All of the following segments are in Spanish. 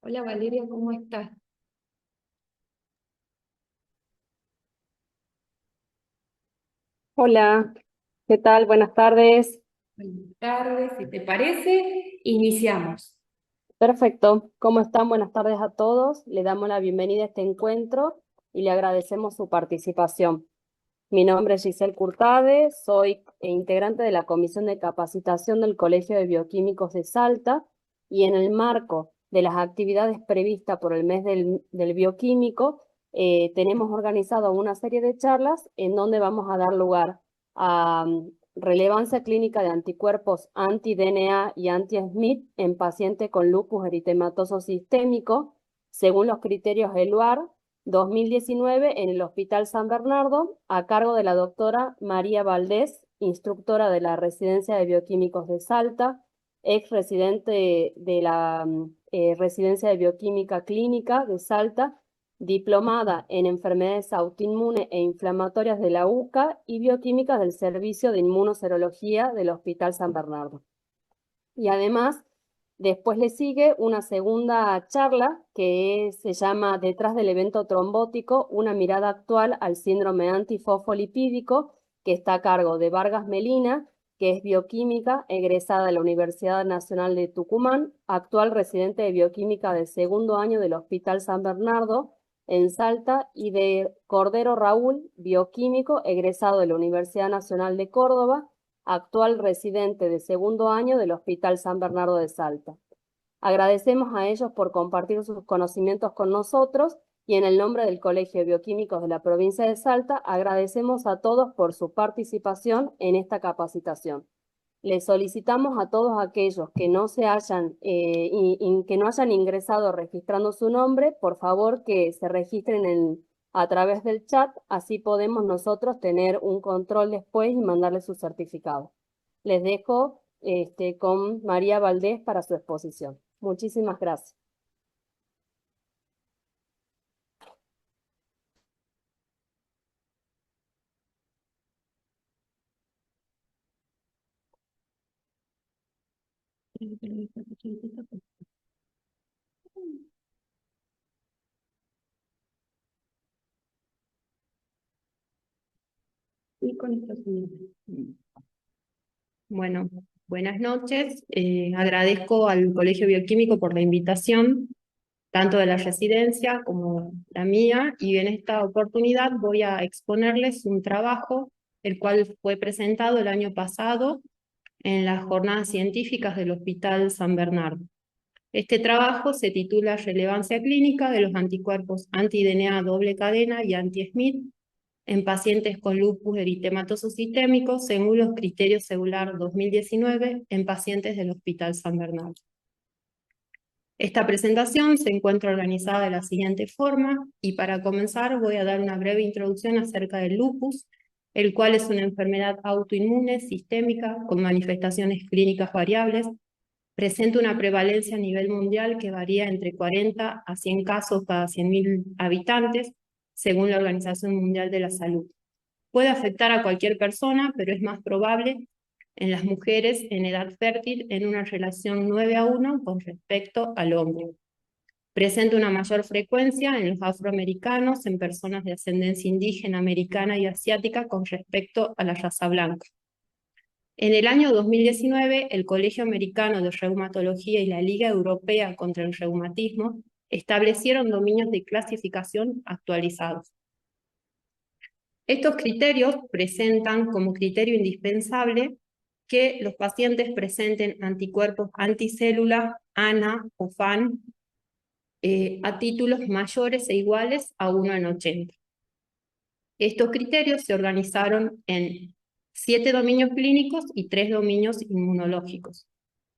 Hola Valeria, ¿cómo estás? Hola, ¿qué tal? Buenas tardes. Buenas tardes, si te parece, iniciamos. Perfecto. ¿Cómo están? Buenas tardes a todos. Le damos la bienvenida a este encuentro y le agradecemos su participación. Mi nombre es Giselle Curtade, soy integrante de la Comisión de Capacitación del Colegio de Bioquímicos de Salta y en el marco de las actividades previstas por el mes del bioquímico, tenemos organizado una serie de charlas en donde vamos a dar lugar a relevancia clínica de anticuerpos anti-DNA y anti-SMIT en pacientes con lupus eritematoso sistémico, según los criterios ELUAR 2019 en el Hospital San Bernardo, a cargo de la doctora María Valdés, instructora de la Residencia de Bioquímicos de Salta, ex residente de la Residencia de Bioquímica Clínica de Salta, diplomada en enfermedades autoinmunes e inflamatorias de la UCA y bioquímicas del Servicio de Inmunoserología del Hospital San Bernardo. Y además, después le sigue una segunda charla que se llama Detrás del evento trombótico, una mirada actual al síndrome antifosfolipídico, que está a cargo de Vargas Melina, que es bioquímica, egresada de la Universidad Nacional de Tucumán, actual residente de bioquímica del segundo año del Hospital San Bernardo en Salta, y de Cordero Raúl, bioquímico, egresado de la Universidad Nacional de Córdoba, actual residente de segundo año del Hospital San Bernardo de Salta. Agradecemos a ellos por compartir sus conocimientos con nosotros y en el nombre del Colegio de Bioquímicos de la provincia de Salta, agradecemos a todos por su participación en esta capacitación. Les solicitamos a todos aquellos que no se hayan, que no hayan ingresado registrando su nombre, por favor que se registren a través del chat, así podemos nosotros tener un control después y mandarles su certificado. Les dejo con María Valdés para su exposición. Muchísimas gracias. Y con esto Bueno, buenas noches. Agradezco al Colegio Bioquímico por la invitación, tanto de la residencia como la mía, y en esta oportunidad voy a exponerles un trabajo, el cual fue presentado el año pasado en las jornadas científicas del Hospital San Bernardo. Este trabajo se titula Relevancia clínica de los anticuerpos anti-DNA doble cadena y anti-SMIT en pacientes con lupus eritematoso sistémico según los criterios celular 2019 en pacientes del Hospital San Bernardo. Esta presentación se encuentra organizada de la siguiente forma, y para comenzar voy a dar una breve introducción acerca del lupus, el cual es una enfermedad autoinmune sistémica con manifestaciones clínicas variables. Presenta una prevalencia a nivel mundial que varía entre 40 a 100 casos cada 100.000 habitantes, según la Organización Mundial de la Salud. Puede afectar a cualquier persona, pero es más probable en las mujeres en edad fértil en una relación 9-1 con respecto al hombre. Presenta una mayor frecuencia en los afroamericanos, en personas de ascendencia indígena, americana y asiática con respecto a la raza blanca. En el año 2019, el Colegio Americano de Reumatología y la Liga Europea contra el Reumatismo establecieron dominios de clasificación actualizados. Estos criterios presentan como criterio indispensable que los pacientes presenten anticuerpos anticélula, ANA o FAN, a títulos mayores e iguales a 1 en 80. Estos criterios se organizaron en 7 dominios clínicos y 3 dominios inmunológicos.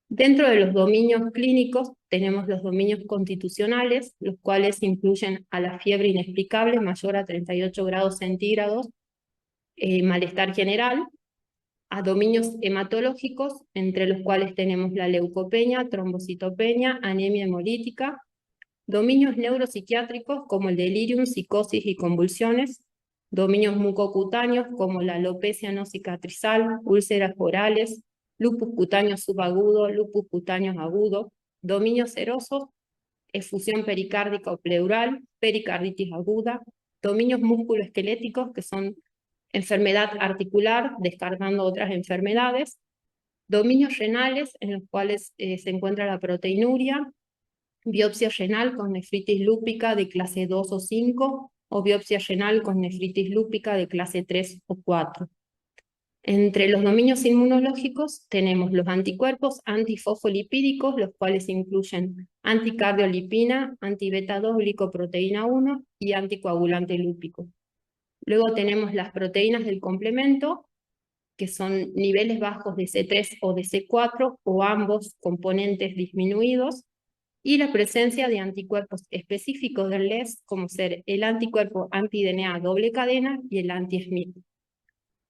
Dentro de los dominios clínicos tenemos los dominios constitucionales, los cuales incluyen a la fiebre inexplicable mayor a 38 grados centígrados, malestar general, a dominios hematológicos, entre los cuales tenemos la leucopenia, trombocitopenia, anemia hemolítica, dominios neuropsiquiátricos como el delirium, psicosis y convulsiones, dominios mucocutáneos como la alopecia no cicatrizal, úlceras orales, lupus cutáneo subagudo, lupus cutáneo agudo, dominios serosos efusión pericárdica o pleural, pericarditis aguda, dominios musculoesqueléticos, que son enfermedad articular, descartando otras enfermedades, dominios renales, en los cuales se encuentra la proteinuria, biopsia renal con nefritis lúpica de clase 2 o 5, o biopsia renal con nefritis lúpica de clase 3 o 4. Entre los dominios inmunológicos tenemos los anticuerpos antifosfolipídicos, los cuales incluyen anticardiolipina, antibeta-2 glicoproteína 1 y anticoagulante lúpico. Luego tenemos las proteínas del complemento, que son niveles bajos de C3 o de C4, o ambos componentes disminuidos, y la presencia de anticuerpos específicos del LES, como ser el anticuerpo anti-DNA doble cadena y el anti-SMIT.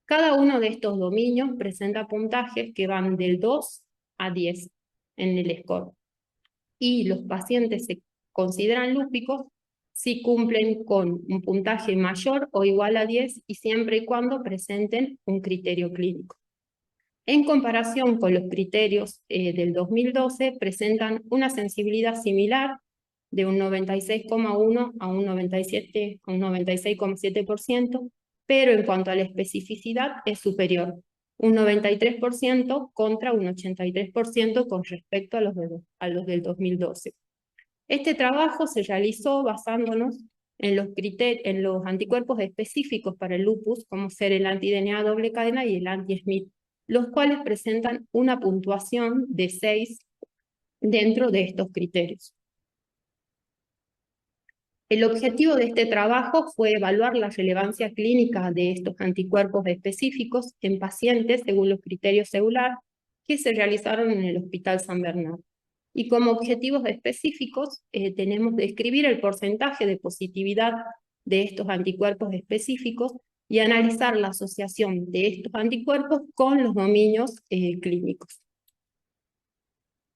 Cada uno de estos dominios presenta puntajes que van del 2 a 10 en el score. Y los pacientes se consideran lúpicos si cumplen con un puntaje mayor o igual a 10 y siempre y cuando presenten un criterio clínico. En comparación con los criterios del 2012, presentan una sensibilidad similar de un 96,1 a un 96,7%, pero en cuanto a la especificidad es superior, un 93% contra un 83% con respecto a los del 2012. Este trabajo se realizó basándonos en los anticuerpos específicos para el lupus, como ser el anti-DNA doble cadena y el anti-SMIT, los cuales presentan una puntuación de 6 dentro de estos criterios. El objetivo de este trabajo fue evaluar la relevancia clínica de estos anticuerpos específicos en pacientes según los criterios celulares que se realizaron en el Hospital San Bernardo. Y como objetivos específicos tenemos describir el porcentaje de positividad de estos anticuerpos específicos y analizar la asociación de estos anticuerpos con los dominios clínicos.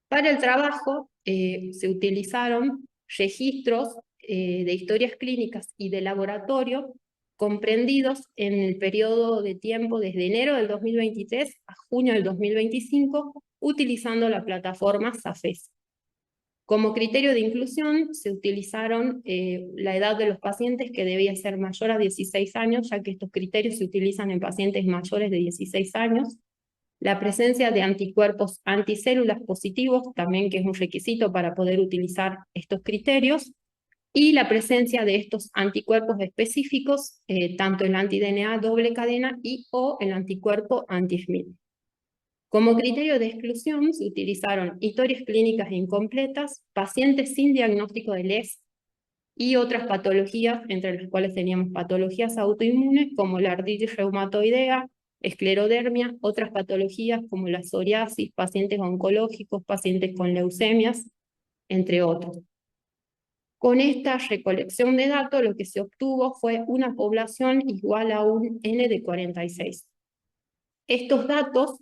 Para el trabajo se utilizaron registros de historias clínicas y de laboratorio comprendidos en el periodo de tiempo desde enero del 2023 a junio del 2025, utilizando la plataforma SAFES. Como criterio de inclusión se utilizaron la edad de los pacientes, que debía ser mayor a 16 años, ya que estos criterios se utilizan en pacientes mayores de 16 años, la presencia de anticuerpos anticélulas positivos, también que es un requisito para poder utilizar estos criterios, y la presencia de estos anticuerpos específicos, tanto el anti-DNA doble cadena y o el anticuerpo anti-SMIT. Como criterio de exclusión se utilizaron historias clínicas incompletas, pacientes sin diagnóstico de LES y otras patologías, entre las cuales teníamos patologías autoinmunes como la artritis reumatoidea, esclerodermia, otras patologías como la psoriasis, pacientes oncológicos, pacientes con leucemias, entre otros. Con esta recolección de datos lo que se obtuvo fue una población igual a un N de 46. Estos datos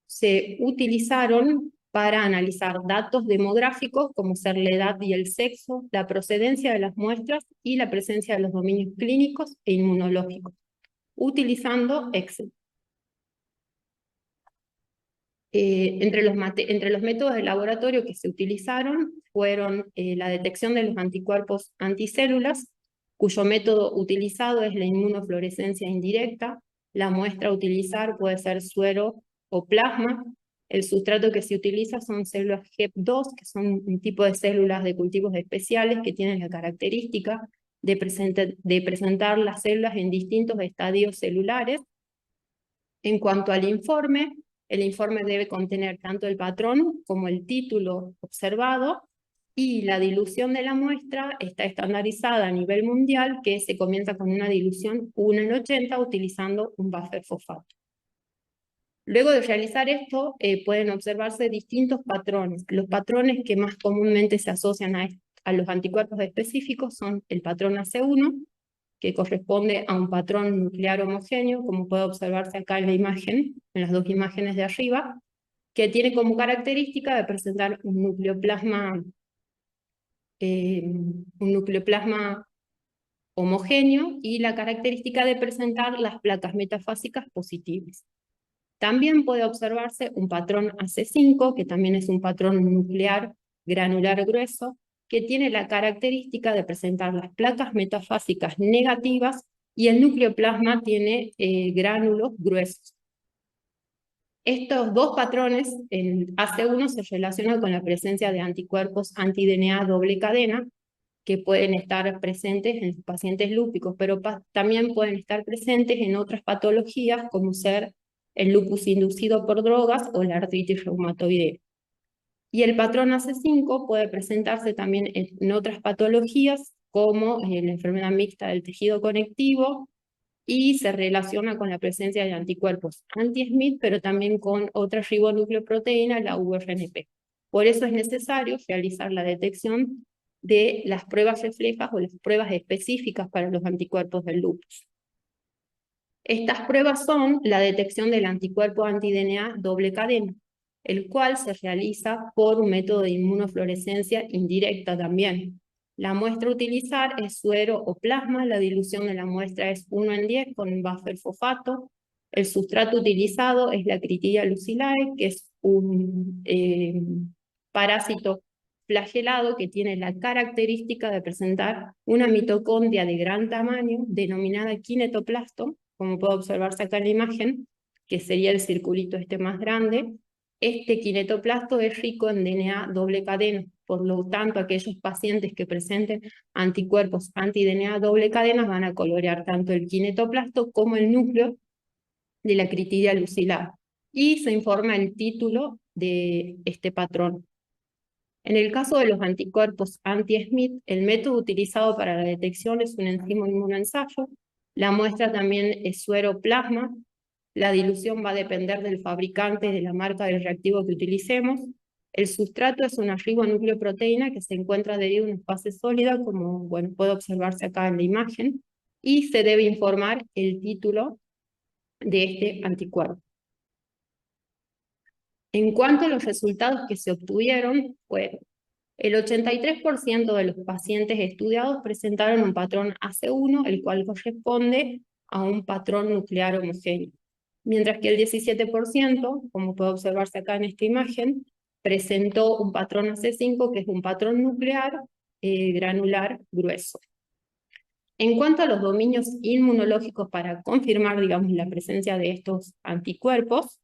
se utilizaron para analizar datos demográficos como ser la edad y el sexo, la procedencia de las muestras y la presencia de los dominios clínicos e inmunológicos, utilizando Excel. Entre los métodos de laboratorio que se utilizaron fueron la detección de los anticuerpos anticélulas, cuyo método utilizado es la inmunofluorescencia indirecta. La muestra a utilizar puede ser suero o plasma. El sustrato que se utiliza son células HEP2, que son un tipo de células de cultivos especiales que tienen la característica de presentar las células en distintos estadios celulares. En cuanto al informe, el informe debe contener tanto el patrón como el título observado, y la dilución de la muestra está estandarizada a nivel mundial, que se comienza con una dilución 1 en 80 utilizando un buffer fosfato. Luego de realizar esto, pueden observarse distintos patrones. Los patrones que más comúnmente se asocian a los anticuerpos específicos son el patrón AC1, que corresponde a un patrón nuclear homogéneo, como puede observarse acá en la imagen, en las dos imágenes de arriba, que tiene como característica de presentar un nucleoplasma homogéneo y la característica de presentar las placas metafásicas positivas. También puede observarse un patrón AC5, que también es un patrón nuclear granular grueso, que tiene la característica de presentar las placas metafásicas negativas y el nucleoplasma tiene gránulos gruesos. Estos dos patrones, el AC1 se relaciona con la presencia de anticuerpos anti-DNA doble cadena, que pueden estar presentes en los pacientes lúpicos, pero también pueden estar presentes en otras patologías, como ser el lupus inducido por drogas o la artritis reumatoidea. Y el patrón AC5 puede presentarse también en otras patologías, como la enfermedad mixta del tejido conectivo, y se relaciona con la presencia de anticuerpos anti-Smith, pero también con otra ribonucleoproteína, la URNP. Por eso es necesario realizar la detección de las pruebas reflejas o las pruebas específicas para los anticuerpos del lupus. Estas pruebas son la detección del anticuerpo anti-DNA doble cadena, el cual se realiza por un método de inmunofluorescencia indirecta también. La muestra a utilizar es suero o plasma, la dilución de la muestra es 1 en 10 con buffer fosfato. El sustrato utilizado es la Critidia lucilae, que es un parásito flagelado que tiene la característica de presentar una mitocondria de gran tamaño, denominada kinetoplasto, como puede observarse acá en la imagen, que sería el circulito este más grande. Este kinetoplasto es rico en DNA doble cadena, por lo tanto aquellos pacientes que presenten anticuerpos anti-DNA doble cadena van a colorear tanto el kinetoplasto como el núcleo de la Critidia lucilae, y se informa el título de este patrón. En el caso de los anticuerpos anti-Smith, el método utilizado para la detección es un enzima inmunoensayo. La muestra también es suero-plasma. La dilución va a depender del fabricante, de la marca del reactivo que utilicemos. El sustrato es una ribonucleoproteína que se encuentra adherido a una fase sólida, como bueno, puede observarse acá en la imagen, y se debe informar el título de este anticuerpo. En cuanto a los resultados que se obtuvieron, fueron: el 83% de los pacientes estudiados presentaron un patrón AC1, el cual corresponde a un patrón nuclear homogéneo, mientras que el 17%, como puede observarse acá en esta imagen, presentó un patrón AC5, que es un patrón nuclear granular grueso. En cuanto a los dominios inmunológicos para confirmar, digamos, la presencia de estos anticuerpos,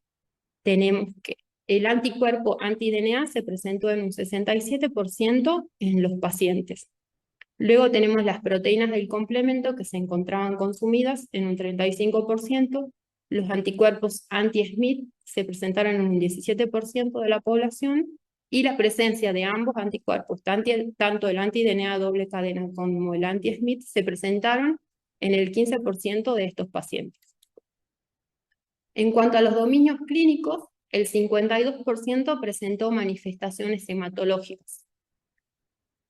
tenemos que el anticuerpo anti-DNA se presentó en un 67% en los pacientes. Luego tenemos las proteínas del complemento que se encontraban consumidas en un 35%. Los anticuerpos anti-Smith se presentaron en un 17% de la población, y la presencia de ambos anticuerpos, tanto el anti-DNA doble cadena como el anti-Smith, se presentaron en el 15% de estos pacientes. En cuanto a los dominios clínicos, el 52% presentó manifestaciones hematológicas,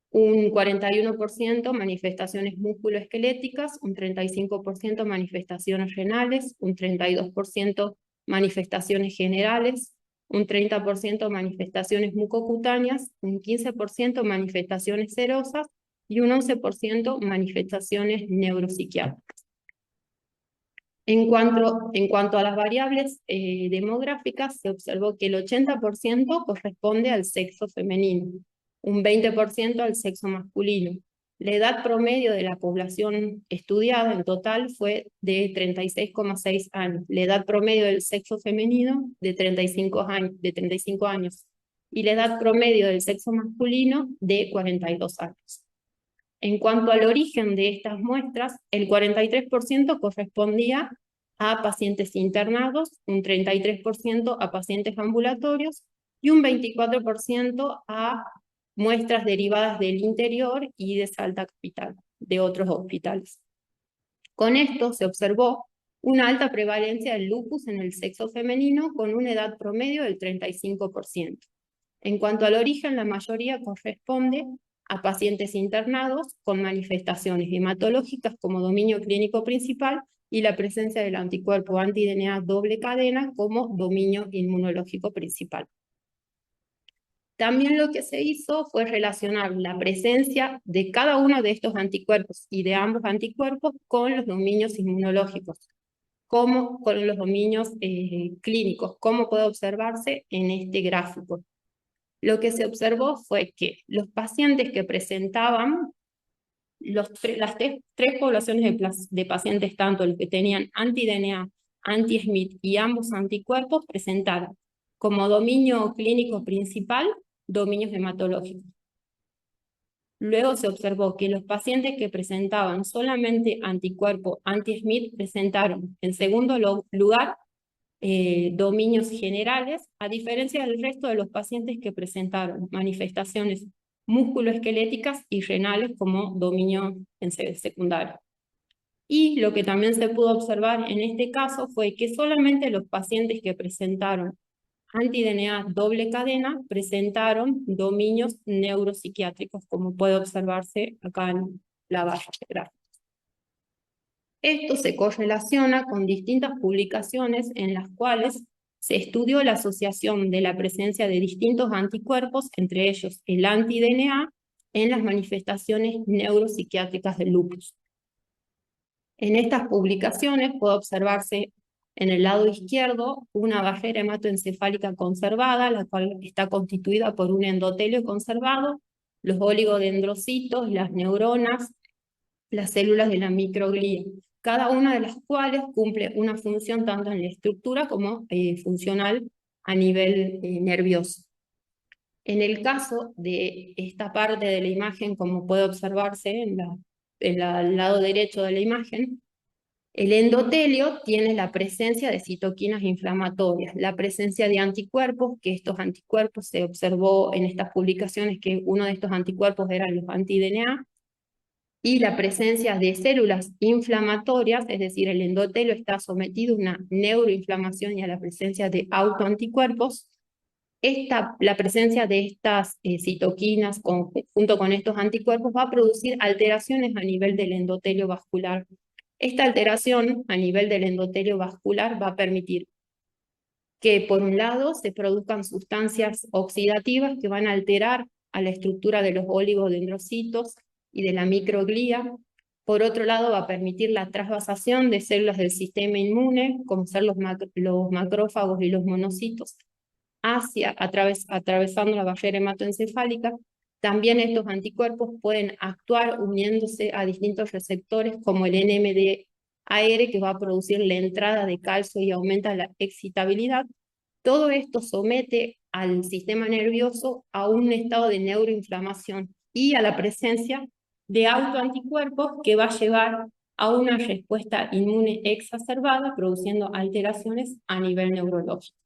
un 41% manifestaciones musculoesqueléticas, un 35% manifestaciones renales, un 32% manifestaciones generales, un 30% manifestaciones mucocutáneas, un 15% manifestaciones serosas y un 11% manifestaciones neuropsiquiátricas. En cuanto a las variables demográficas, se observó que el 80% corresponde al sexo femenino, un 20% al sexo masculino. La edad promedio de la población estudiada en total fue de 36,6 años, la edad promedio del sexo femenino de 35 años, y la edad promedio del sexo masculino de 42 años. En cuanto al origen de estas muestras, el 43% correspondía a pacientes internados, un 33% a pacientes ambulatorios y un 24% a muestras derivadas del interior y de Salta Capital, de otros hospitales. Con esto se observó una alta prevalencia del lupus en el sexo femenino, con una edad promedio del 35%. En cuanto al origen, la mayoría corresponde a pacientes internados con manifestaciones hematológicas como dominio clínico principal y la presencia del anticuerpo anti-DNA doble cadena como dominio inmunológico principal. También lo que se hizo fue relacionar la presencia de cada uno de estos anticuerpos y de ambos anticuerpos con los dominios inmunológicos, como con los dominios clínicos, como puede observarse en este gráfico. lo que se observó fue que los pacientes que presentaban, las tres poblaciones de pacientes, tanto los que tenían anti-DNA, anti-SMIT y ambos anticuerpos, presentaron como dominio clínico principal dominios hematológicos. Luego se observó que los pacientes que presentaban solamente anticuerpo anti-SMIT presentaron, en segundo lugar, dominios generales, a diferencia del resto de los pacientes que presentaron manifestaciones musculoesqueléticas y renales como dominio en secundario. Y lo que también se pudo observar en este caso fue que solamente los pacientes que presentaron anti-DNA doble cadena presentaron dominios neuropsiquiátricos, como puede observarse acá en la barra gráfica. Esto se correlaciona con distintas publicaciones en las cuales se estudió la asociación de la presencia de distintos anticuerpos, entre ellos el anti-DNA, en las manifestaciones neuropsiquiátricas del lupus. En estas publicaciones puede observarse en el lado izquierdo una barrera hematoencefálica conservada, la cual está constituida por un endotelio conservado, los oligodendrocitos, las neuronas, las células de la microglía, cada una de las cuales cumple una función tanto en la estructura como funcional a nivel nervioso. En el caso de esta parte de la imagen, como puede observarse en el lado derecho de la imagen, el endotelio tiene la presencia de citoquinas inflamatorias, la presencia de anticuerpos, que estos anticuerpos se observó en estas publicaciones que uno de estos anticuerpos eran los anti-DNA, y la presencia de células inflamatorias, es decir, el endotelio está sometido a una neuroinflamación y a la presencia de autoanticuerpos. La presencia de estas citoquinas junto con estos anticuerpos va a producir alteraciones a nivel del endotelio vascular. Esta alteración a nivel del endotelio vascular va a permitir que, por un lado, se produzcan sustancias oxidativas que van a alterar a la estructura de los oligodendrocitos y de la microglía. Por otro lado, va a permitir la trasvasación de células del sistema inmune, como ser los macrófagos y los monocitos, atravesando la barrera hematoencefálica. También estos anticuerpos pueden actuar uniéndose a distintos receptores como el NMDAR, que va a producir la entrada de calcio y aumenta la excitabilidad. Todo esto somete al sistema nervioso a un estado de neuroinflamación y a la presencia de autoanticuerpos que va a llevar a una respuesta inmune exacerbada, produciendo alteraciones a nivel neurológico.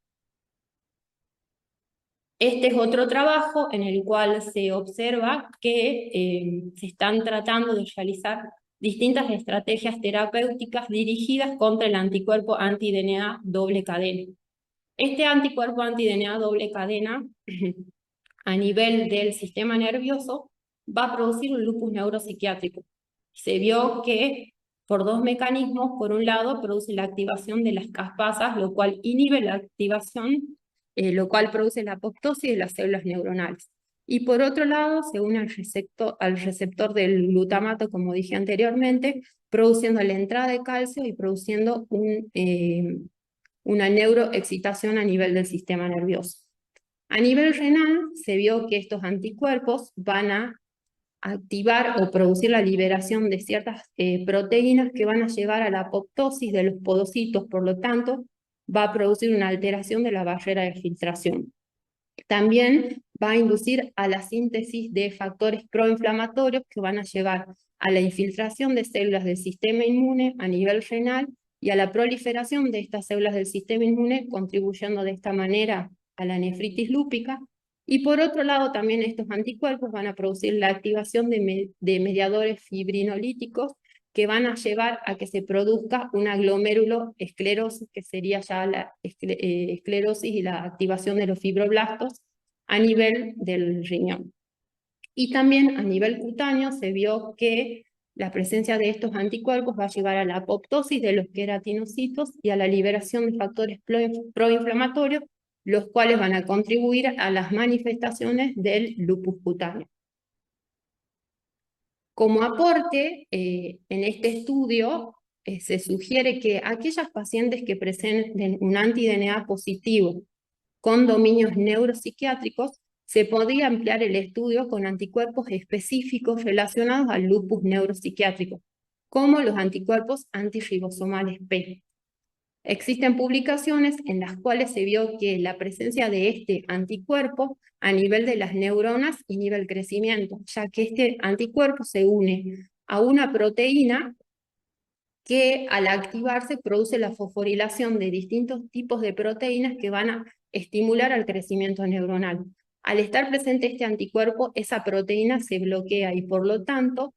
Este es otro trabajo en el cual se observa que se están tratando de realizar distintas estrategias terapéuticas dirigidas contra el anticuerpo anti-DNA doble cadena. Este anticuerpo anti-DNA doble cadena, a nivel del sistema nervioso, va a producir un lupus neuropsiquiátrico. Se vio que por dos mecanismos, por un lado, produce la activación de las caspasas, lo cual inhibe la activación, lo cual produce la apoptosis de las células neuronales. Y por otro lado, se une al receptor del glutamato, como dije anteriormente, produciendo la entrada de calcio y produciendo una neuroexcitación a nivel del sistema nervioso. A nivel renal, se vio que estos anticuerpos van a activar o producir la liberación de ciertas proteínas que van a llevar a la apoptosis de los podocitos, por lo tanto, va a producir una alteración de la barrera de filtración. También va a inducir a la síntesis de factores proinflamatorios que van a llevar a la infiltración de células del sistema inmune a nivel renal y a la proliferación de estas células del sistema inmune, contribuyendo de esta manera a la nefritis lúpica. Y por otro lado, también estos anticuerpos van a producir la activación de mediadores fibrinolíticos que van a llevar a que se produzca una glomeruloesclerosis, que sería ya la esclerosis y la activación de los fibroblastos a nivel del riñón. Y también a nivel cutáneo se vio que la presencia de estos anticuerpos va a llevar a la apoptosis de los queratinocitos y a la liberación de factores proinflamatorios, los cuales van a contribuir a las manifestaciones del lupus cutáneo. Como aporte, en este estudio se sugiere que aquellas pacientes que presenten un anti-DNA positivo con dominios neuropsiquiátricos se podía ampliar el estudio con anticuerpos específicos relacionados al lupus neuropsiquiátrico, como los anticuerpos antirribosomales P. Existen publicaciones en las cuales se vio que la presencia de este anticuerpo a nivel de las neuronas inhibe el crecimiento, ya que este anticuerpo se une a una proteína que al activarse produce la fosforilación de distintos tipos de proteínas que van a estimular al crecimiento neuronal. Al estar presente este anticuerpo, esa proteína se bloquea y por lo tanto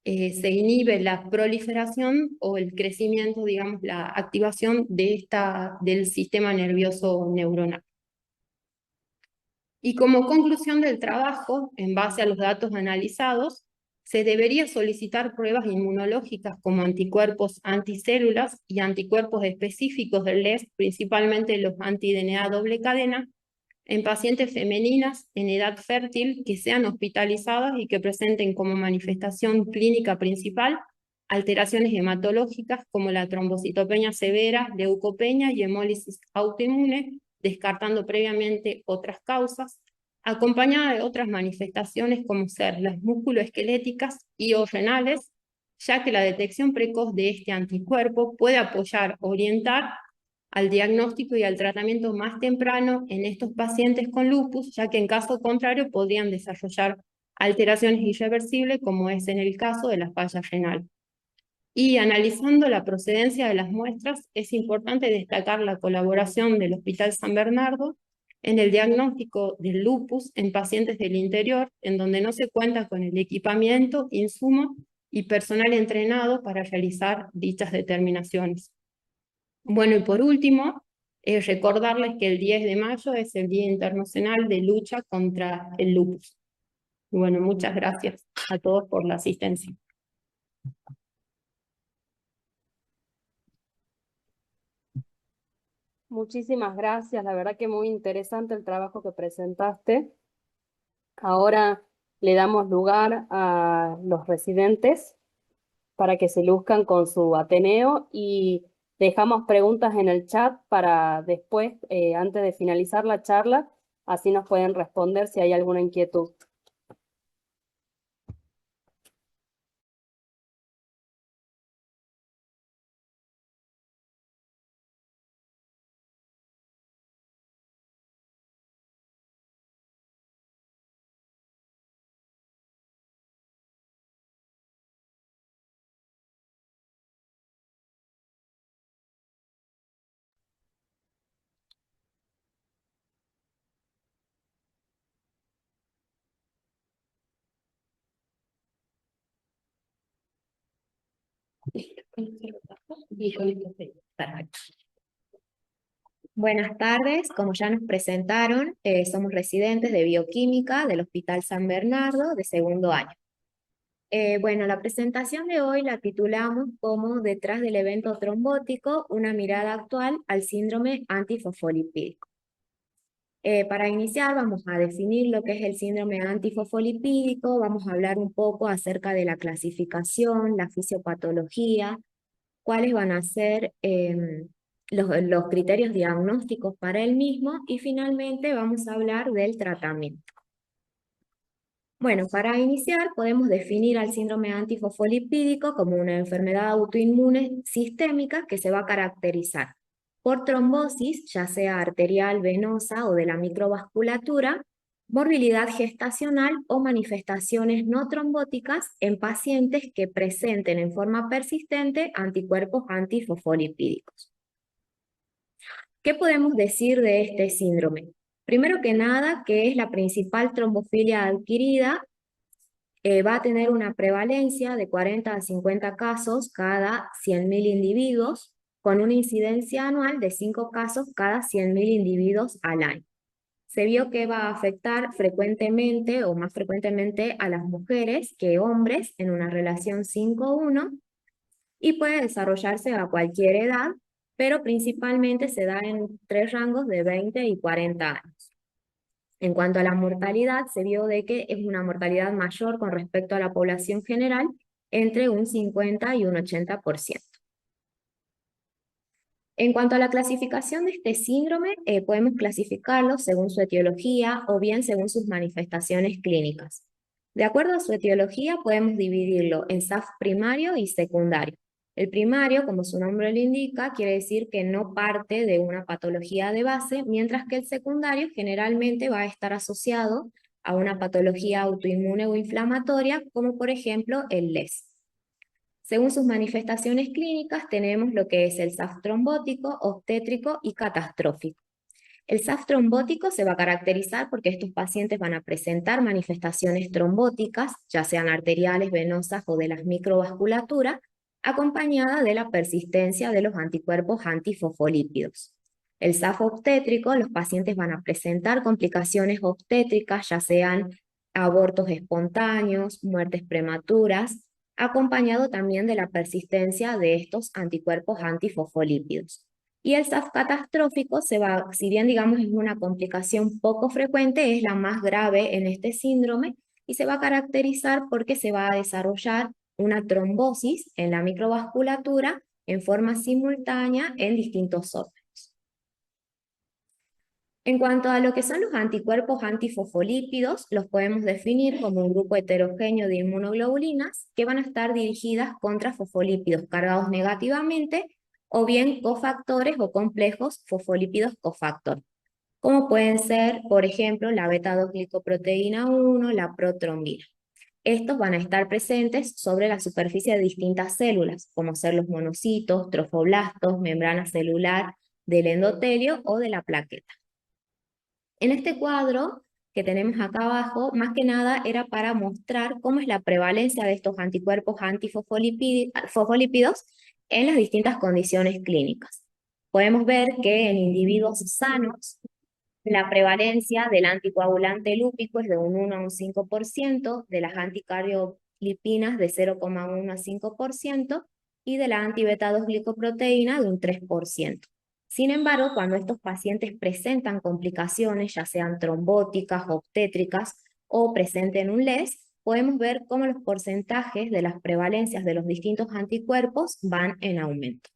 se inhibe la proliferación o el crecimiento, digamos, la activación del sistema nervioso neuronal. Y como conclusión del trabajo, en base a los datos analizados, se debería solicitar pruebas inmunológicas como anticuerpos anticélulas y anticuerpos específicos del LES, principalmente los anti-DNA doble cadena, en pacientes femeninas en edad fértil que sean hospitalizadas y que presenten como manifestación clínica principal alteraciones hematológicas como la trombocitopenia severa, leucopenia y hemólisis autoinmune, descartando previamente otras causas, acompañada de otras manifestaciones como ser las musculoesqueléticas y o renales, ya que la detección precoz de este anticuerpo puede apoyar, orientar al diagnóstico y al tratamiento más temprano en estos pacientes con lupus, ya que en caso contrario podrían desarrollar alteraciones irreversibles, como es en el caso de la falla renal. Y analizando la procedencia de las muestras, es importante destacar la colaboración del Hospital San Bernardo en el diagnóstico del lupus en pacientes del interior, en donde no se cuenta con el equipamiento, insumo y personal entrenado para realizar dichas determinaciones. Bueno, y por último, recordarles que el 10 de mayo es el Día Internacional de Lucha contra el Lupus. Y bueno, muchas gracias a todos por la asistencia. Muchísimas gracias, la verdad que muy interesante el trabajo que presentaste. Ahora le damos lugar a los residentes para que se luzcan con su Ateneo y dejamos preguntas en el chat para después, antes de finalizar la charla, así nos pueden responder si hay alguna inquietud. Buenas tardes, como ya nos presentaron, somos residentes de bioquímica del Hospital San Bernardo de segundo año. Bueno, la presentación de hoy la titulamos como Detrás del evento trombótico, una mirada actual al síndrome antifosfolipídico. Para iniciar vamos a definir lo que es el síndrome antifosfolipídico, vamos a hablar un poco acerca de la clasificación, la fisiopatología, cuáles van a ser los criterios diagnósticos para el mismo y finalmente vamos a hablar del tratamiento. Bueno, para iniciar podemos definir al síndrome antifosfolipídico como una enfermedad autoinmune sistémica que se va a caracterizar por trombosis, ya sea arterial, venosa o de la microvasculatura, morbilidad gestacional o manifestaciones no trombóticas en pacientes que presenten en forma persistente anticuerpos antifosfolipídicos. ¿Qué podemos decir de este síndrome? Primero que nada, que es la principal trombofilia adquirida, va a tener una prevalencia de 40 a 50 casos cada 100.000 individuos, con una incidencia anual de 5 casos cada 100.000 individuos al año. Se vio que va a afectar frecuentemente o más frecuentemente a las mujeres que hombres en una relación 5-1 y puede desarrollarse a cualquier edad, pero principalmente se da en 3 rangos de 20 y 40 años. En cuanto a la mortalidad, se vio de que es una mortalidad mayor con respecto a la población general, entre un 50 y un 80%. En cuanto a la clasificación de este síndrome, podemos clasificarlo según su etiología o bien según sus manifestaciones clínicas. De acuerdo a su etiología, podemos dividirlo en SAF primario y secundario. El primario, como su nombre lo indica, quiere decir que no parte de una patología de base, mientras que el secundario generalmente va a estar asociado a una patología autoinmune o inflamatoria, como por ejemplo el LES. Según sus manifestaciones clínicas, tenemos lo que es el SAF trombótico, obstétrico y catastrófico. El SAF trombótico se va a caracterizar porque estos pacientes van a presentar manifestaciones trombóticas, ya sean arteriales, venosas o de las microvasculaturas, acompañada de la persistencia de los anticuerpos antifosfolípidos. El SAF obstétrico, los pacientes van a presentar complicaciones obstétricas, ya sean abortos espontáneos, muertes prematuras, acompañado también de la persistencia de estos anticuerpos antifosfolípidos. Y el SAF catastrófico si bien digamos es una complicación poco frecuente, es la más grave en este síndrome y se va a caracterizar porque se va a desarrollar una trombosis en la microvasculatura en forma simultánea en distintos órganos. En cuanto a lo que son los anticuerpos antifosfolípidos, los podemos definir como un grupo heterogéneo de inmunoglobulinas que van a estar dirigidas contra fosfolípidos cargados negativamente o bien cofactores o complejos fosfolípidos cofactor, como pueden ser, por ejemplo, la beta-2-glicoproteína 1, la protrombina. Estos van a estar presentes sobre la superficie de distintas células, como ser los monocitos, trofoblastos, membrana celular del endotelio o de la plaqueta. En este cuadro que tenemos acá abajo, más que nada era para mostrar cómo es la prevalencia de estos anticuerpos antifosfolípidos en las distintas condiciones clínicas. Podemos ver que en individuos sanos, la prevalencia del anticoagulante lúpico es de un 1 a un 5%, de las anticardiolipinas de 0,1 a 5% y de la anti-beta-2-glicoproteína de un 3%. Sin embargo, cuando estos pacientes presentan complicaciones, ya sean trombóticas, obstétricas o presenten un LES, podemos ver cómo los porcentajes de las prevalencias de los distintos anticuerpos van en aumento.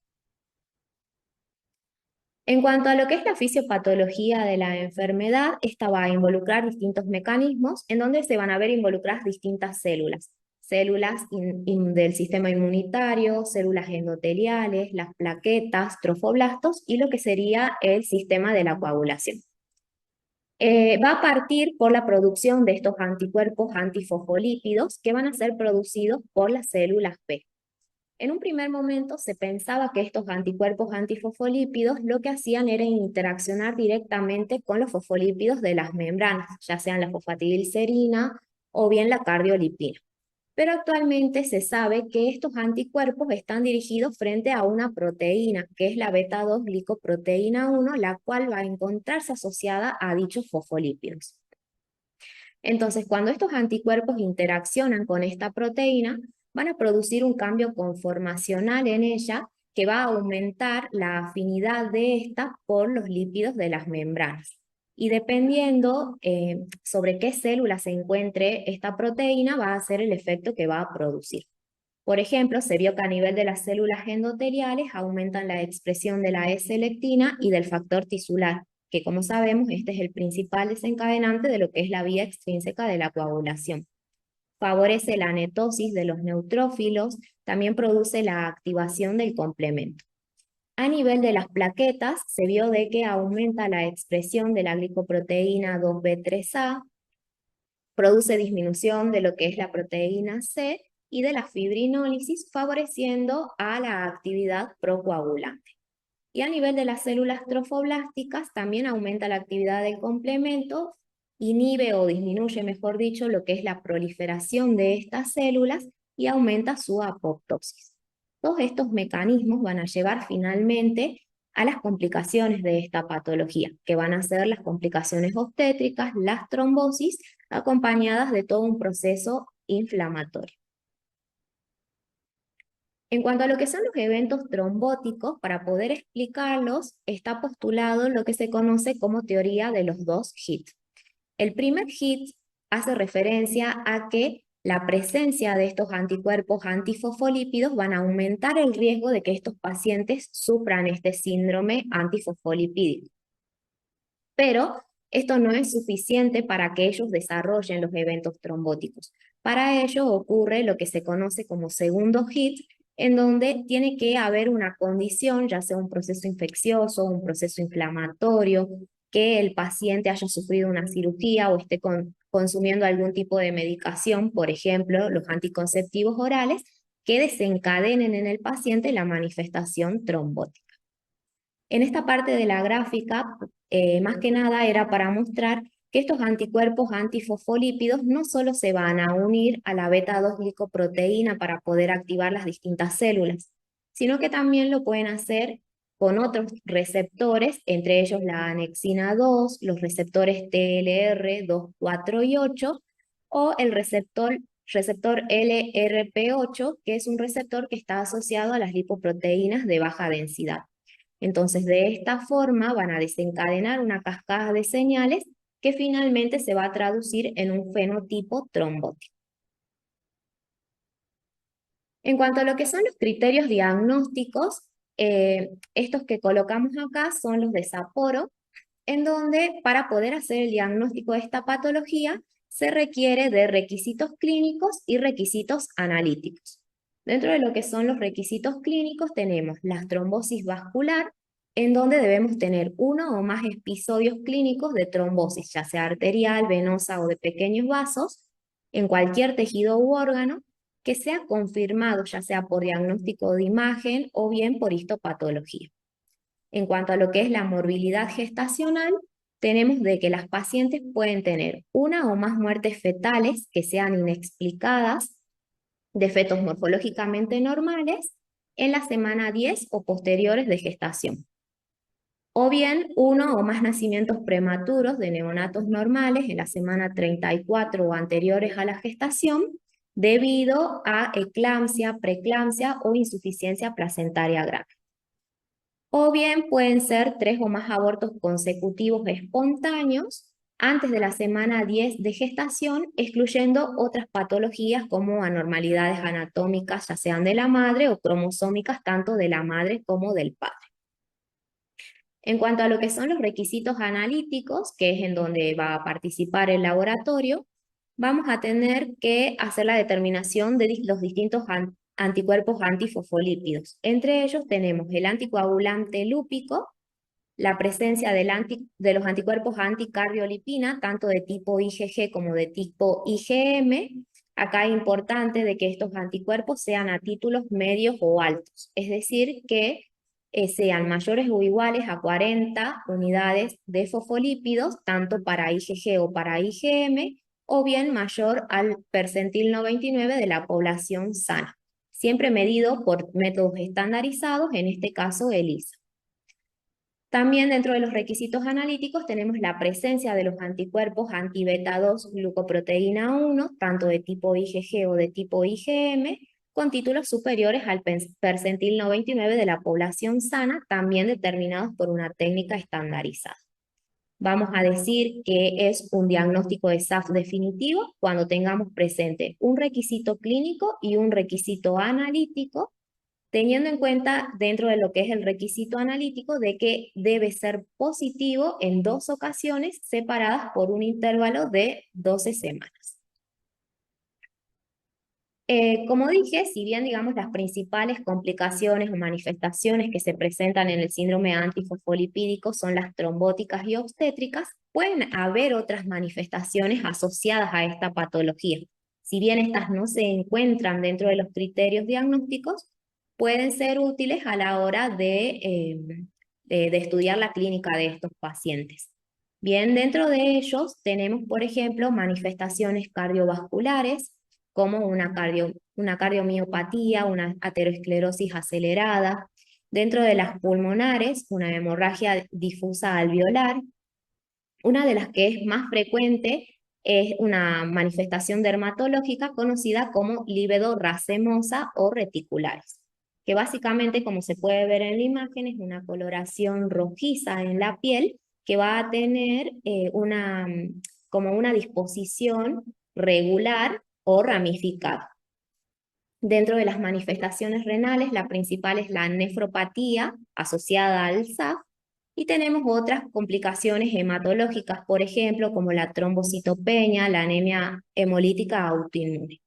En cuanto a lo que es la fisiopatología de la enfermedad, esta va a involucrar distintos mecanismos en donde se van a ver involucradas distintas células. Células del sistema inmunitario, células endoteliales, las plaquetas, trofoblastos y lo que sería el sistema de la coagulación. Va a partir por la producción de estos anticuerpos antifosfolípidos que van a ser producidos por las células P. En un primer momento se pensaba que estos anticuerpos antifosfolípidos lo que hacían era interaccionar directamente con los fosfolípidos de las membranas, ya sean la fosfatidilcerina o bien la cardiolipina. Pero actualmente se sabe que estos anticuerpos están dirigidos frente a una proteína, que es la beta-2-glicoproteína 1, la cual va a encontrarse asociada a dichos fosfolípidos. Entonces, cuando estos anticuerpos interaccionan con esta proteína, van a producir un cambio conformacional en ella que va a aumentar la afinidad de esta por los lípidos de las membranas. Y dependiendo sobre qué célula se encuentre esta proteína, va a ser el efecto que va a producir. Por ejemplo, se vio que a nivel de las células endoteliales aumentan la expresión de la S-lectina y del factor tisular, que como sabemos, este es el principal desencadenante de lo que es la vía extrínseca de la coagulación. Favorece la netosis de los neutrófilos, también produce la activación del complemento. A nivel de las plaquetas, se vio de que aumenta la expresión de la glicoproteína 2B3A, produce disminución de lo que es la proteína C y de la fibrinólisis, favoreciendo a la actividad procoagulante. Y a nivel de las células trofoblásticas, también aumenta la actividad del complemento, inhibe o disminuye, mejor dicho, lo que es la proliferación de estas células y aumenta su apoptosis. Todos estos mecanismos van a llevar finalmente a las complicaciones de esta patología, que van a ser las complicaciones obstétricas, las trombosis, acompañadas de todo un proceso inflamatorio. En cuanto a lo que son los eventos trombóticos, para poder explicarlos, está postulado lo que se conoce como teoría de los dos hits. El primer hit hace referencia a que la presencia de estos anticuerpos antifosfolípidos van a aumentar el riesgo de que estos pacientes sufran este síndrome antifosfolipídico. Pero esto no es suficiente para que ellos desarrollen los eventos trombóticos. Para ello ocurre lo que se conoce como segundo hit, en donde tiene que haber una condición, ya sea un proceso infeccioso, un proceso inflamatorio, que el paciente haya sufrido una cirugía o esté consumiendo algún tipo de medicación, por ejemplo, los anticonceptivos orales, que desencadenen en el paciente la manifestación trombótica. En esta parte de la gráfica, más que nada era para mostrar que estos anticuerpos antifosfolípidos no solo se van a unir a la beta-2 glicoproteína para poder activar las distintas células, sino que también lo pueden hacer con otros receptores, entre ellos la anexina 2, los receptores TLR 2, 4 y 8, o el receptor LRP8, que es un receptor que está asociado a las lipoproteínas de baja densidad. Entonces, de esta forma van a desencadenar una cascada de señales que finalmente se va a traducir en un fenotipo trombótico. En cuanto a lo que son los criterios diagnósticos, estos que colocamos acá son los de Sapporo, en donde para poder hacer el diagnóstico de esta patología se requiere de requisitos clínicos y requisitos analíticos. Dentro de lo que son los requisitos clínicos tenemos la trombosis vascular, en donde debemos tener uno o más episodios clínicos de trombosis, ya sea arterial, venosa o de pequeños vasos, en cualquier tejido u órgano, que sea confirmado ya sea por diagnóstico de imagen o bien por histopatología. En cuanto a lo que es la morbilidad gestacional, tenemos de que las pacientes pueden tener una o más muertes fetales que sean inexplicadas de fetos morfológicamente normales en la semana 10 o posteriores de gestación. O bien uno o más nacimientos prematuros de neonatos normales en la semana 34 o anteriores a la gestación debido a eclampsia, preeclampsia o insuficiencia placentaria grave. O bien pueden ser 3 o más abortos consecutivos espontáneos antes de la semana 10 de gestación, excluyendo otras patologías como anormalidades anatómicas, ya sean de la madre o cromosómicas tanto de la madre como del padre. En cuanto a lo que son los requisitos analíticos, que es en donde va a participar el laboratorio, vamos a tener que hacer la determinación de los distintos anticuerpos antifosfolípidos. Entre ellos tenemos el anticoagulante lúpico, la presencia de los anticuerpos anticardiolipina, tanto de tipo IgG como de tipo IgM. Acá es importante de que estos anticuerpos sean a títulos medios o altos, es decir, que sean mayores o iguales a 40 unidades de fosfolípidos, tanto para IgG o para IgM, o bien mayor al percentil 99 de la población sana, siempre medido por métodos estandarizados, en este caso ELISA. También dentro de los requisitos analíticos tenemos la presencia de los anticuerpos anti-beta-2 glucoproteína 1, tanto de tipo IgG o de tipo IgM, con títulos superiores al percentil 99 de la población sana, también determinados por una técnica estandarizada. Vamos a decir que es un diagnóstico de SAF definitivo cuando tengamos presente un requisito clínico y un requisito analítico, teniendo en cuenta dentro de lo que es el requisito analítico de que debe ser positivo en 2 ocasiones separadas por un intervalo de 12 semanas. Como dije, si bien digamos las principales complicaciones o manifestaciones que se presentan en el síndrome antifosfolipídico son las trombóticas y obstétricas, pueden haber otras manifestaciones asociadas a esta patología. Si bien estas no se encuentran dentro de los criterios diagnósticos, pueden ser útiles a la hora de estudiar la clínica de estos pacientes. Bien, dentro de ellos tenemos, por ejemplo, manifestaciones cardiovasculares, como una cardiomiopatía, una aterosclerosis acelerada. Dentro de las pulmonares, una hemorragia difusa alveolar. Una de las que es más frecuente es una manifestación dermatológica conocida como líbedo racemosa o reticulares, que básicamente, como se puede ver en la imagen, es una coloración rojiza en la piel que va a tener como una disposición regular o ramificado. Dentro de las manifestaciones renales, la principal es la nefropatía asociada al SAF, y tenemos otras complicaciones hematológicas, por ejemplo, como la trombocitopenia, la anemia hemolítica autoinmune.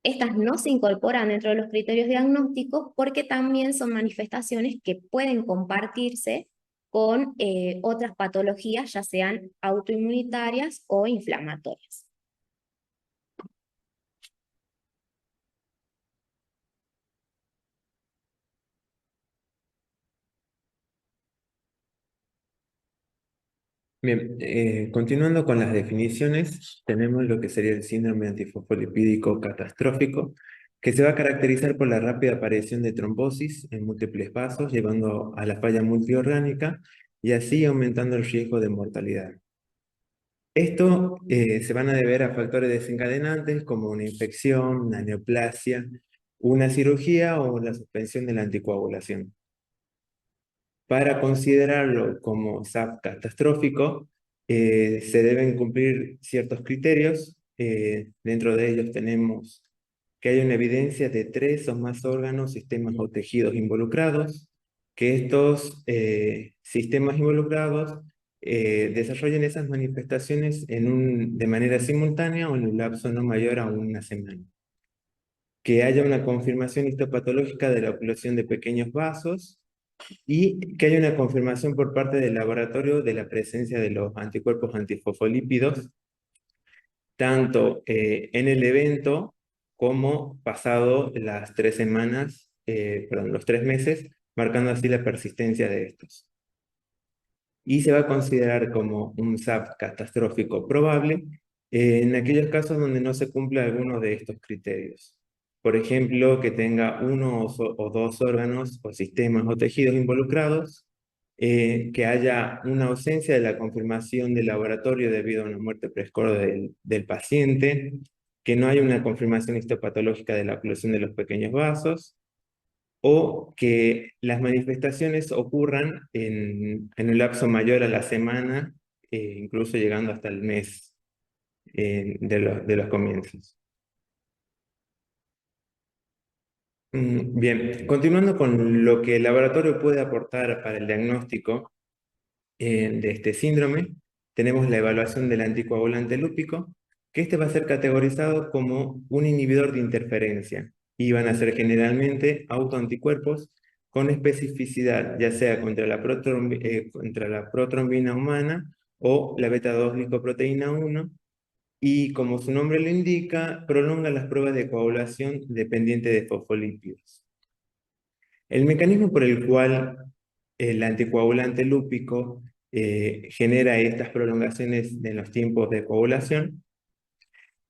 Estas no se incorporan dentro de los criterios diagnósticos porque también son manifestaciones que pueden compartirse con otras patologías, ya sean autoinmunitarias o inflamatorias. Bien, continuando con las definiciones, tenemos lo que sería el síndrome antifosfolipídico catastrófico, que se va a caracterizar por la rápida aparición de trombosis en múltiples vasos, llevando a la falla multiorgánica y así aumentando el riesgo de mortalidad. Esto se van a deber a factores desencadenantes como una infección, una neoplasia, una cirugía o la suspensión de la anticoagulación. Para considerarlo como SAP catastrófico, se deben cumplir ciertos criterios. Dentro de ellos tenemos que hay una evidencia de 3 o más órganos, sistemas o tejidos involucrados, que estos sistemas involucrados desarrollen esas manifestaciones de manera simultánea o en un lapso no mayor a una semana. Que haya una confirmación histopatológica de la oclusión de pequeños vasos, y que haya una confirmación por parte del laboratorio de la presencia de los anticuerpos antifosfolípidos, tanto en el evento como pasado las 3 semanas, los 3 meses, marcando así la persistencia de estos. Y se va a considerar como un SAP catastrófico probable en aquellos casos donde no se cumpla alguno de estos criterios. Por ejemplo, que tenga 1 o 2 órganos o sistemas o tejidos involucrados, que haya una ausencia de la confirmación del laboratorio debido a una muerte precoz del paciente, que no haya una confirmación histopatológica de la oclusión de los pequeños vasos, o que las manifestaciones ocurran en un lapso mayor a la semana, incluso llegando hasta el mes de los comienzos. Bien, continuando con lo que el laboratorio puede aportar para el diagnóstico de este síndrome, tenemos la evaluación del anticoagulante lúpico, que este va a ser categorizado como un inhibidor de interferencia y van a ser generalmente autoanticuerpos con especificidad, ya sea contra contra la protrombina humana o la beta-2-glicoproteína 1, y como su nombre lo indica, prolonga las pruebas de coagulación dependiente de fosfolípidos. El mecanismo por el cual el anticoagulante lúpico genera estas prolongaciones en los tiempos de coagulación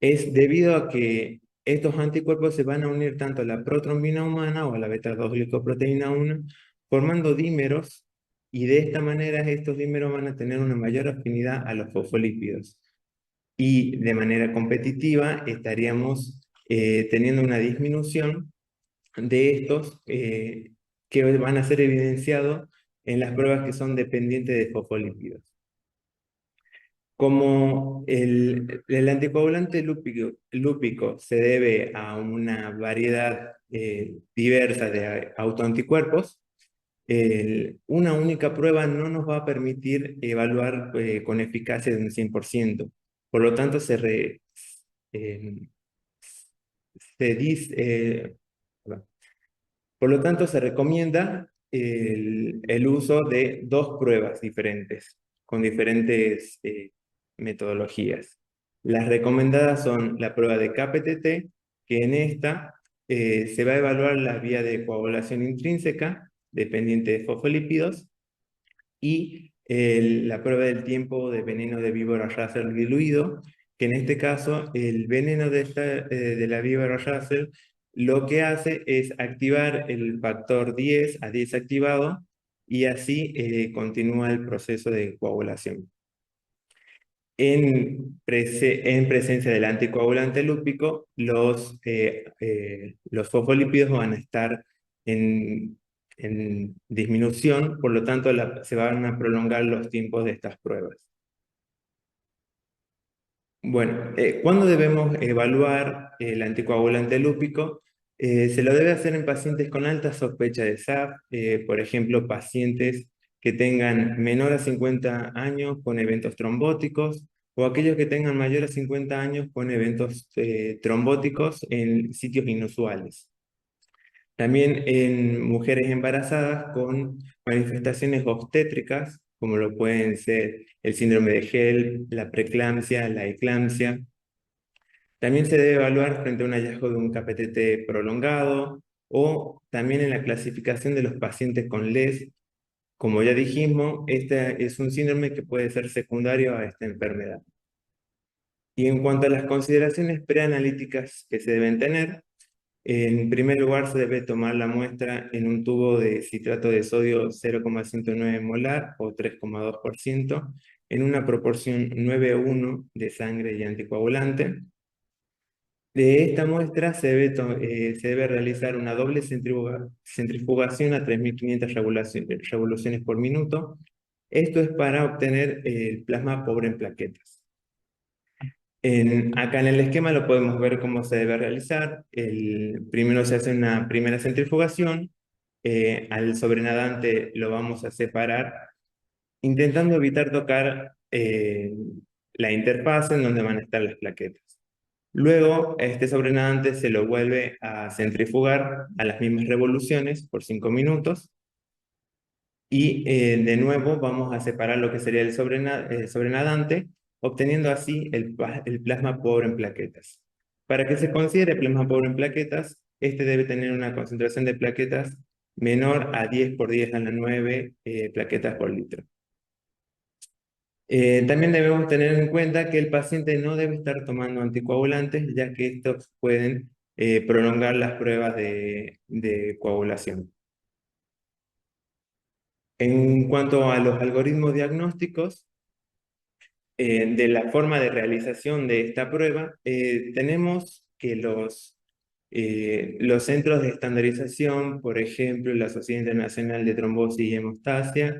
es debido a que estos anticuerpos se van a unir tanto a la protrombina humana o a la beta-2-glicoproteína 1, formando dímeros, y de esta manera estos dímeros van a tener una mayor afinidad a los fosfolípidos. Y de manera competitiva estaríamos teniendo una disminución de estos que van a ser evidenciados en las pruebas que son dependientes de fosfolípidos. Como el anticoagulante lúpico se debe a una variedad diversa de autoanticuerpos, una única prueba no nos va a permitir evaluar con eficacia de un 100%. Por lo tanto, eh, se dice, por lo tanto, se recomienda el uso de 2 pruebas diferentes, con diferentes metodologías. Las recomendadas son la prueba de KPTT, que en esta se va a evaluar la vía de coagulación intrínseca, dependiente de fosfolípidos, y la prueba del tiempo de veneno de víbora Russell diluido, que en este caso el veneno de la víbora Russell lo que hace es activar el factor 10 a 10 activado, y así continúa el proceso de coagulación. En presencia del anticoagulante lúpico, los fosfolípidos van a estar en disminución, por lo tanto se van a prolongar los tiempos de estas pruebas. Bueno, ¿cuándo debemos evaluar el anticoagulante lúpico? Se lo debe hacer en pacientes con alta sospecha de SAP, por ejemplo, pacientes que tengan menor a 50 años con eventos trombóticos o aquellos que tengan mayor a 50 años con eventos trombóticos en sitios inusuales. También en mujeres embarazadas con manifestaciones obstétricas, como lo pueden ser el síndrome de Gel, la preeclampsia, la eclampsia. También se debe evaluar frente a un hallazgo de un KPTT prolongado o también en la clasificación de los pacientes con LES. Como ya dijimos, este es un síndrome que puede ser secundario a esta enfermedad. Y en cuanto a las consideraciones preanalíticas que se deben tener, en primer lugar, se debe tomar la muestra en un tubo de citrato de sodio 0,109 molar o 3,2% en una proporción 9:1 de sangre y anticoagulante. De esta muestra se debe realizar una doble centrifugación a 3.500 revoluciones por minuto. Esto es para obtener el plasma pobre en plaquetas. Acá en el esquema lo podemos ver cómo se debe realizar. Primero se hace una primera centrifugación. Al sobrenadante lo vamos a separar, intentando evitar tocar la interfaz en donde van a estar las plaquetas. Luego, a este sobrenadante se lo vuelve a centrifugar a las mismas revoluciones por 5 minutos. Y de nuevo vamos a separar lo que sería el sobrenadante, obteniendo así el plasma pobre en plaquetas. Para que se considere plasma pobre en plaquetas, este debe tener una concentración de plaquetas menor a 10 por 10 a la 9 plaquetas por litro. También debemos tener en cuenta que el paciente no debe estar tomando anticoagulantes, ya que estos pueden prolongar las pruebas de coagulación. En cuanto a los algoritmos diagnósticos, de la forma de realización de esta prueba, tenemos que los centros de estandarización, por ejemplo, la Sociedad Internacional de Trombosis y Hemostasia,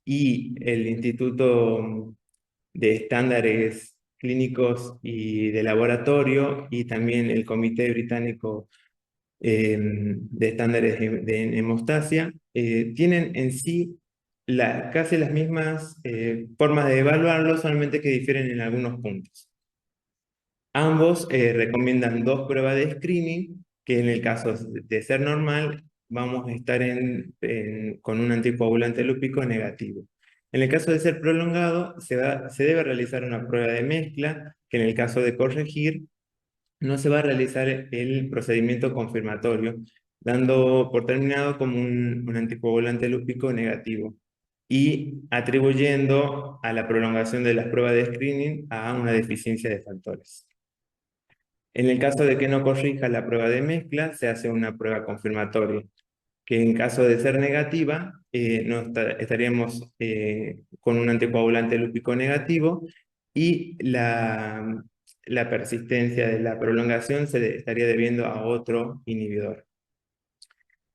y el Instituto de Estándares Clínicos y de Laboratorio, y también el Comité Británico de Estándares de Hemostasia, tienen en sí casi las mismas formas de evaluarlo, solamente que difieren en algunos puntos. Ambos recomiendan dos pruebas de screening, que en el caso de ser normal, vamos a estar con un anticoagulante lúpico negativo. En el caso de ser prolongado, se debe realizar una prueba de mezcla, que en el caso de corregir, no se va a realizar el procedimiento confirmatorio, dando por terminado como un anticoagulante lúpico negativo y atribuyendo a la prolongación de las pruebas de screening a una deficiencia de factores. En el caso de que no corrija la prueba de mezcla, se hace una prueba confirmatoria, que en caso de ser negativa, estaríamos con un anticoagulante lúpico negativo y la persistencia de la prolongación se estaría debiendo a otro inhibidor.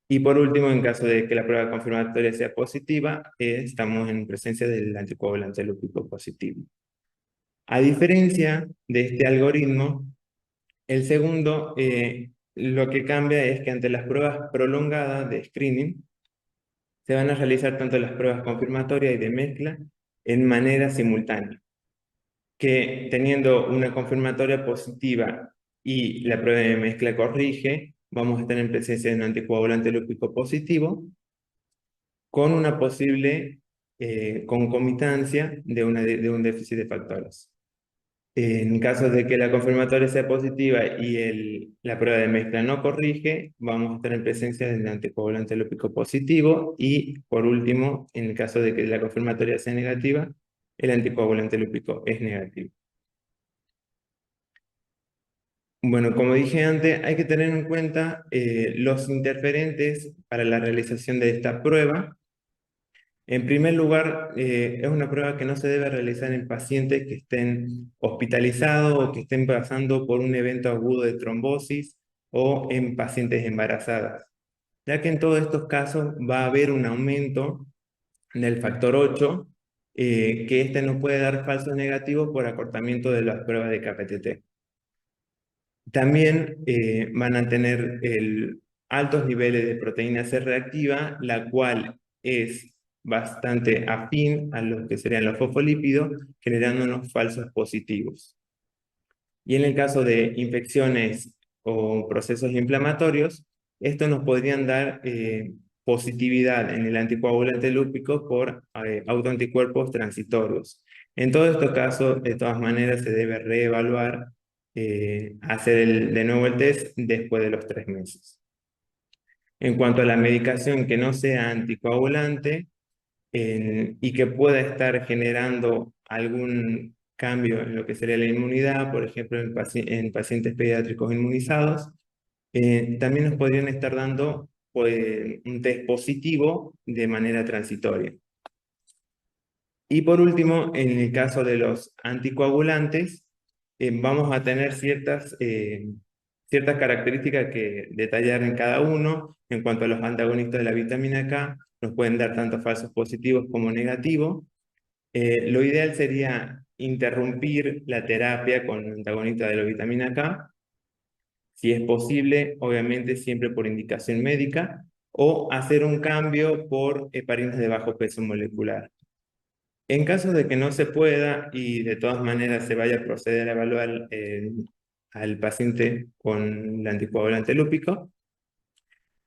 Y por último, en caso de que la prueba confirmatoria sea positiva, estamos en presencia del anticoagulante lúpico positivo. A diferencia de este algoritmo, el segundo, lo que cambia es que ante las pruebas prolongadas de screening, se van a realizar tanto las pruebas confirmatorias y de mezcla en manera simultánea, que teniendo una confirmatoria positiva y la prueba de mezcla corrige, vamos a estar en presencia de un anticoagulante lúpico positivo, con una posible concomitancia de un déficit de factores. En caso de que la confirmatoria sea positiva y la prueba de mezcla no corrige, vamos a estar en presencia del anticoagulante lúpico positivo y, por último, en el caso de que la confirmatoria sea negativa, el anticoagulante lúpico es negativo. Bueno, como dije antes, hay que tener en cuenta los interferentes para la realización de esta prueba. En primer lugar, es una prueba que no se debe realizar en pacientes que estén hospitalizados o que estén pasando por un evento agudo de trombosis o en pacientes embarazadas, ya que en todos estos casos va a haber un aumento del factor 8 que este no puede dar falsos negativos por acortamiento de las pruebas de KPTT. También van a tener altos niveles de proteína C reactiva, la cual es bastante afín a lo que serían los fosfolípidos, generando unos falsos positivos. Y en el caso de infecciones o procesos inflamatorios, estos nos podrían dar positividad en el anticoagulante lúpico por autoanticuerpos transitorios. En todos estos casos, de todas maneras, se debe reevaluar, hacer de nuevo el test después de los 3 meses. En cuanto a la medicación que no sea anticoagulante y que pueda estar generando algún cambio en lo que sería la inmunidad, por ejemplo, en pacientes pediátricos inmunizados, también nos podrían estar dando pues, un test positivo de manera transitoria. Y por último, en el caso de los anticoagulantes, vamos a tener ciertas características que detallar en cada uno. En cuanto a los antagonistas de la vitamina K, nos pueden dar tanto falsos positivos como negativos. Lo ideal sería interrumpir la terapia con antagonista de la vitamina K, si es posible, obviamente siempre por indicación médica, o hacer un cambio por heparinas de bajo peso molecular. En caso de que no se pueda y de todas maneras se vaya a proceder a evaluar al paciente con el anticoagulante lúpico,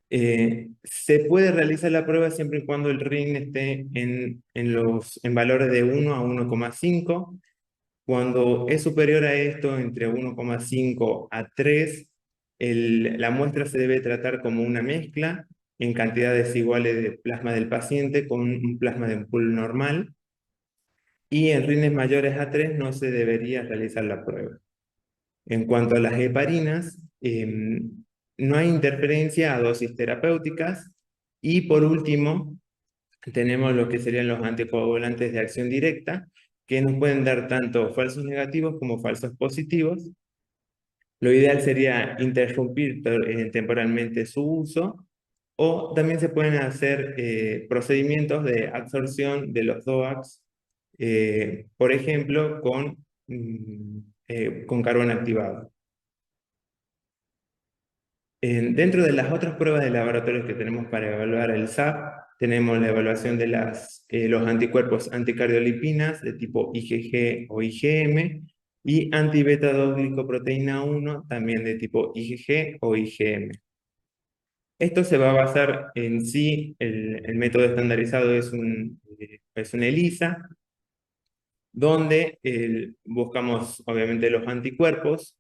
se puede realizar la prueba siempre y cuando el RIN esté en valores de 1 a 1,5. Cuando es superior a esto, entre 1,5 a 3, la muestra se debe tratar como una mezcla en cantidades iguales de plasma del paciente con un plasma de pool normal. Y en rines mayores a 3 no se debería realizar la prueba. En cuanto a las heparinas, no hay interferencia a dosis terapéuticas. Y por último, tenemos lo que serían los anticoagulantes de acción directa, que nos pueden dar tanto falsos negativos como falsos positivos. Lo ideal sería interrumpir temporalmente su uso, o también se pueden hacer procedimientos de absorción de los DOACs, por ejemplo, con carbón activado. Dentro de las otras pruebas de laboratorio que tenemos para evaluar el SAP, tenemos la evaluación de los anticuerpos anticardiolipinas de tipo IgG o IgM y anti-beta-2-glicoproteína 1 también de tipo IgG o IgM. Esto se va a basar en sí, el método estandarizado es un ELISA, donde buscamos obviamente los anticuerpos.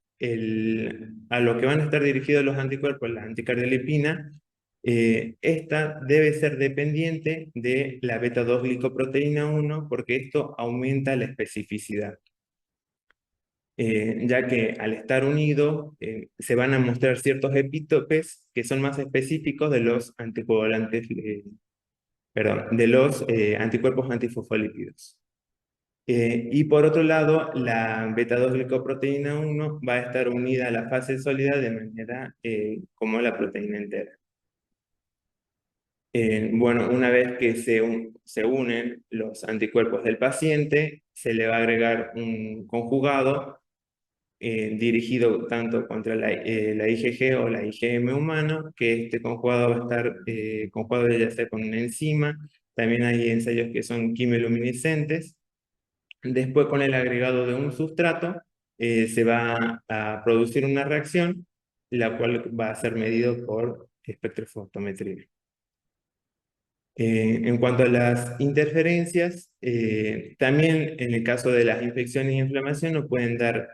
A lo que van a estar dirigidos los anticuerpos, la anticardiolipina, esta debe ser dependiente de la beta-2-glicoproteína 1 porque esto aumenta la especificidad. Ya que al estar unido se van a mostrar ciertos epítopes que son más específicos de los anticoagulantes, de los anticuerpos antifosfolípidos. Y por otro lado, la beta-2-glicoproteína 1 va a estar unida a la fase sólida de manera como la proteína entera. Bueno, una vez que se unen los anticuerpos del paciente, se le va a agregar un conjugado dirigido tanto contra la IgG o la IgM humano, que este conjugado va a estar conjugado ya sea con una enzima. También hay ensayos que son quimioluminiscentes. Después, con el agregado de un sustrato, se va a producir una reacción, la cual va a ser medido por espectrofotometría. En cuanto a las interferencias, también en el caso de las infecciones y inflamación nos pueden dar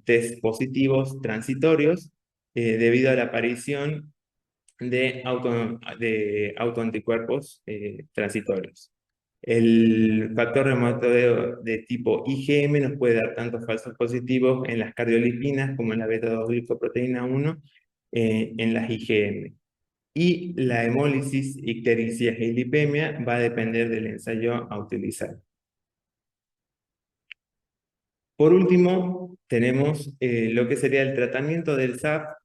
test positivos transitorios debido a la aparición de autoanticuerpos transitorios. El factor reumatoideo de tipo IgM nos puede dar tanto falsos positivos en las cardiolipinas como en la beta-2-glicoproteína 1 en las IgM. Y la hemólisis, ictericia y lipemia va a depender del ensayo a utilizar. Por último, tenemos lo que sería el tratamiento del SAP.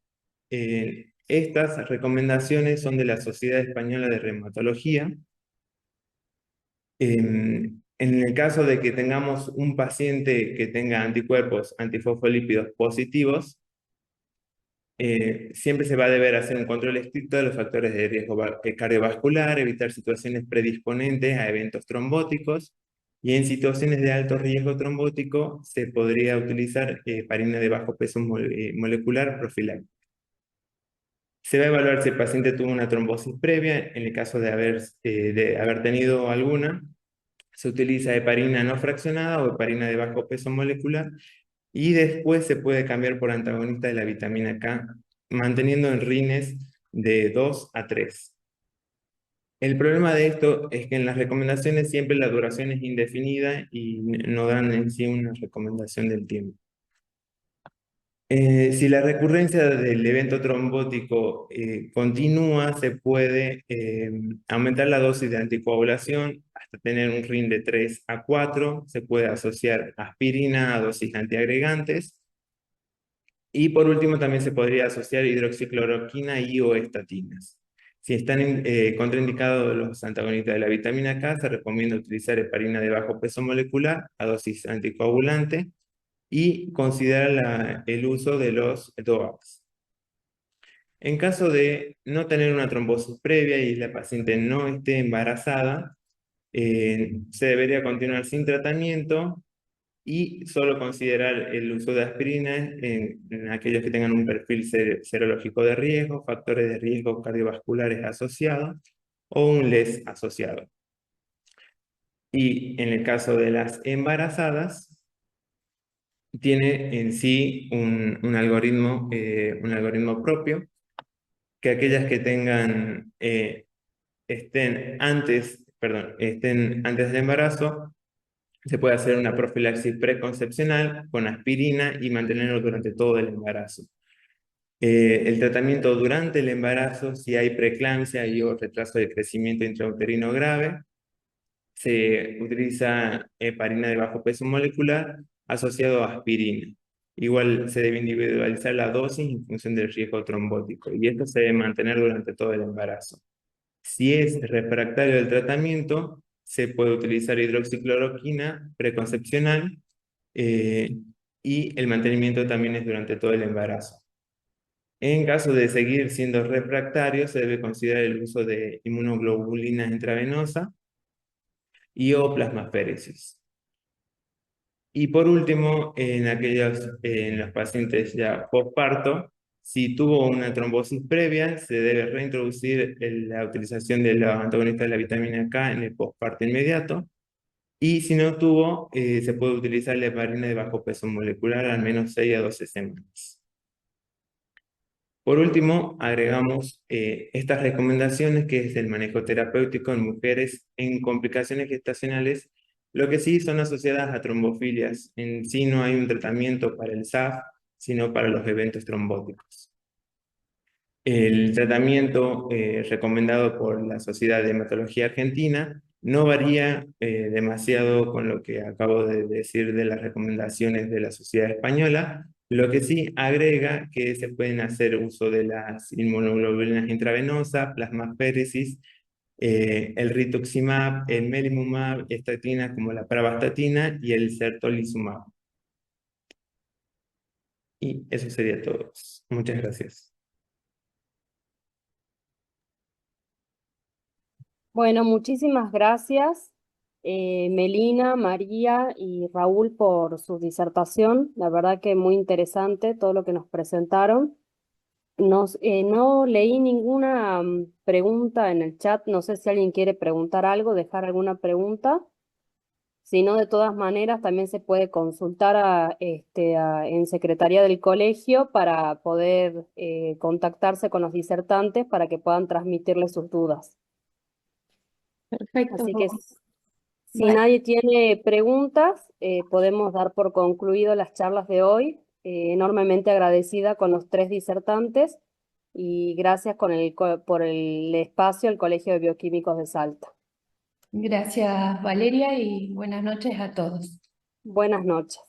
Estas recomendaciones son de la Sociedad Española de Reumatología. En el caso de que tengamos un paciente que tenga anticuerpos antifosfolípidos positivos, siempre se va a deber hacer un control estricto de los factores de riesgo cardiovascular, evitar situaciones predisponentes a eventos trombóticos, y en situaciones de alto riesgo trombótico se podría utilizar heparina de bajo peso molecular profiláctica. Se va a evaluar si el paciente tuvo una trombosis previa. En el caso de haber tenido alguna, se utiliza heparina no fraccionada o heparina de bajo peso molecular, y después se puede cambiar por antagonista de la vitamina K, manteniendo en rines de 2 a 3. El problema de esto es que en las recomendaciones siempre la duración es indefinida y no dan en sí una recomendación del tiempo. Si la recurrencia del evento trombótico continúa, se puede aumentar la dosis de anticoagulación hasta tener un RIN de 3 a 4. Se puede asociar aspirina a dosis antiagregantes. Y por último, también se podría asociar hidroxicloroquina y o estatinas. Si están contraindicados los antagonistas de la vitamina K, se recomienda utilizar heparina de bajo peso molecular a dosis anticoagulante y considerar el uso de los DOACs. En caso de no tener una trombosis previa y la paciente no esté embarazada, se debería continuar sin tratamiento y solo considerar el uso de aspirina en aquellos que tengan un perfil serológico de riesgo, factores de riesgo cardiovasculares asociados o un LES asociado. Y en el caso de las embarazadas, tiene en sí un algoritmo propio, que aquellas que tengan, estén antes del embarazo, se puede hacer una profilaxis preconcepcional con aspirina y mantenerlo durante todo el embarazo. El tratamiento durante el embarazo, si hay preeclampsia y o retraso de crecimiento intrauterino grave, se utiliza heparina de bajo peso molecular asociado a aspirina. Igual se debe individualizar la dosis en función del riesgo trombótico, y esto se debe mantener durante todo el embarazo. Si es refractario del tratamiento, se puede utilizar hidroxicloroquina preconcepcional, y el mantenimiento también es durante todo el embarazo. En caso de seguir siendo refractario, se debe considerar el uso de inmunoglobulinas intravenosa y o plasmaféresis. Y por último, en los pacientes ya postparto, si tuvo una trombosis previa, se debe reintroducir la utilización de los antagonistas de la vitamina K en el postparto inmediato. Y si no tuvo, se puede utilizar la heparina de bajo peso molecular al menos 6 a 12 semanas. Por último, agregamos estas recomendaciones, que es el manejo terapéutico en mujeres en complicaciones gestacionales, lo que sí son asociadas a trombofilias. En sí no hay un tratamiento para el SAF, sino para los eventos trombóticos. El tratamiento recomendado por la Sociedad de Hematología Argentina no varía demasiado con lo que acabo de decir de las recomendaciones de la Sociedad Española. Lo que sí agrega que se pueden hacer uso de las inmunoglobulinas intravenosas, plasmaféresis, el rituximab, el melimumab, estatinas como la pravastatina y el certolizumab. Y eso sería todo. Muchas gracias. Bueno, muchísimas gracias, Melina, María y Raúl, por su disertación. La verdad que muy interesante todo lo que nos presentaron. No leí ninguna pregunta en el chat. No sé si alguien quiere preguntar algo, dejar alguna pregunta. Si no, de todas maneras, también se puede consultar en Secretaría del Colegio para poder contactarse con los disertantes para que puedan transmitirles sus dudas. Perfecto. Así que si Vale. nadie tiene preguntas, podemos dar por concluido las charlas de hoy. Enormemente agradecida con los 3 disertantes y gracias por el espacio al Colegio de Bioquímicos de Salta. Gracias, Valeria, y buenas noches a todos. Buenas noches.